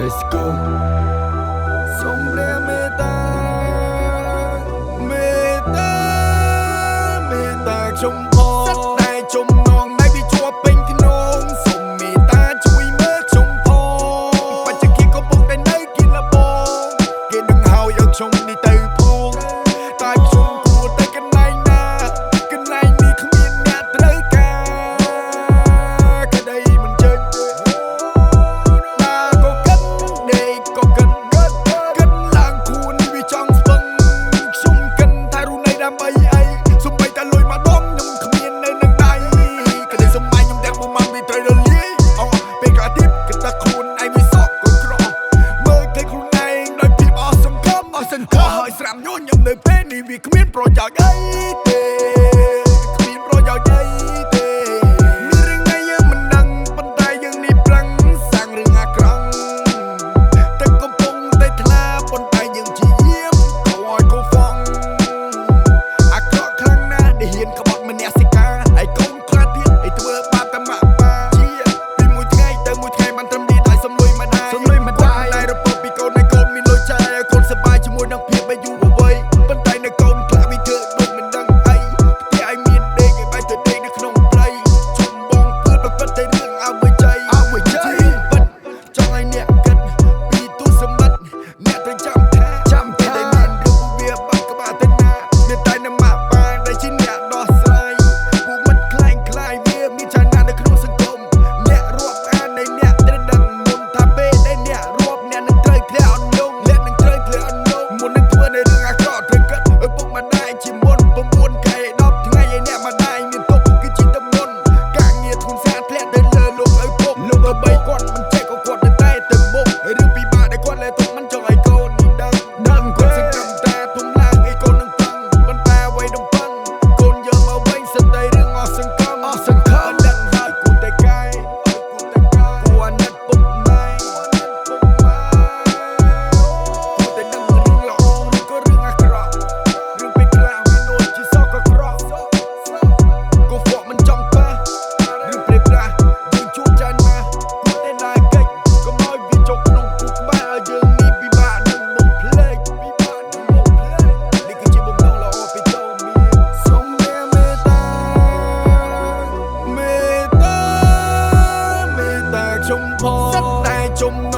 Let's go សូមព្រះមេត្តាមេត្តាមេត្តាខ្ញុំផងសិតតែចំណងដៃវាជាប់ពេញក្នុងសូមមេត្តាជួយមើលខ្ញុំផងបច្ចុប្បន្នកំពុងតែនៅគិលបងគេនឹងហើយឲ្យខ្ញុំនេះទៅផងតែខ្ញុំគួរតែកន្លែងណាកន្លែងនេះគ្មានអ្នកត្រូវការក្តីមិនជើញហើយស្រាំញញឹមនៅពេលនេះវាគ្មានប្រយោជន៍អីទេគ្មានប្រយោជន៍អីទេមានរឿងអីយើងមិនដឹងប៉ុន្តែយើងនេះប្រឹងសាំងរឿងអាក្រក់ទឹកកំពុងតែថ្លាប៉ុន្តែយើងជាយាមកុំឲ្យកូហ្វង់អាក្រក់ខ្លាំងណាស់ដែលហ៊ានក្បត់មនសិការហើយកូនខ្លះទៀតឲ្យធ្វើបាបតាមម៉ាក់ប៉ាជាពីមួយថ្ងៃទៅមួយថ្ងៃបានត្រឹមនេះដោយសំលុយម្ដាយតែរពពពីកូនឲ្យកូនមានលុយចាយកូនសប្បាយជាមួយនឹងភាពអាយុប៉ុន្តែនៅកូនខ្លះវាធ្វើដូចមិនដឹងអីផ្ទះឲ្យមានដេកឲ្យបាយទៅដេកនៅក្នុងព្រៃជុំបងពើប្រព្រឹត្តតែរឿងអវជ័យពិតចង់ឲ្យអ្នកគិតពីទូសម្បត្តិអ្នកត្រូវចាំថាតែមានរូបវាបាក់ក្បាលទៅណាមានតែនៅម៉ាក់ប៉ាដែលជាអ្នកដោះស្រាយពួកមិត្តខ្លែងខ្លាយវាមានច្រើនណាស់នៅក្នុងសង្គមអ្នករាប់អាននៃអ្នកត្រូវដឹងមុនថាពេលដែលអ្នករាប់អ្នកនឹងត្រូវធ្លាក់អន្លង់អ្នកនឹងត្រូវធ្លាក់អន្លង់មុននឹងធ្វើនៅរឿងអាក្រក់ត្រូវគិតឪពុកម្ដាយជាមុន9ខែ10ថ្ងៃឲ្យអ្នកម្ដាយមានទុកគឺជាទំនុនការងារធ្ងន់ស្រាធ្លាក់ទៅលើលោកឪពុកលោកឪបីគាត់មិនចេះក៏គាត់តែទៅមុខរឿងពិបាកដែលគាត់លែទុកមិនចង់ឲ្យកូននេះដឹងគាត់សង្កត់ថាធំឡើងឲ្យកូននឹងពឹងប៉ុន្តែអ្វីដំពឹងកូនយកមកវិញសិនតែរឿងអស់សង្ឃឹមដឹងហើយគូតែកាយគួរអាណិតពុកម៉ែគួរតែដឹងរឿងល្អឬក៏រឿងអាក្រក់រឿងពេលខ្លះវាដូចជាសក់ក៏ក្រក់កូហ្វក់មិនចង់ប៉ះរឿងព្រេប្រាស់យើងជួបច្រើនណាស់គួរតែណាកិច្ចកុំឲ្យវាចុកក្នុងពុកក្បាលឲ្យយើងនេះពិបាកនឹងបំភ្លេចនេះគឺជាបំណងល្អពីតោមានសូមព្រះមេត្តាមេត្តាខ្ញុំផងសិតតែជំ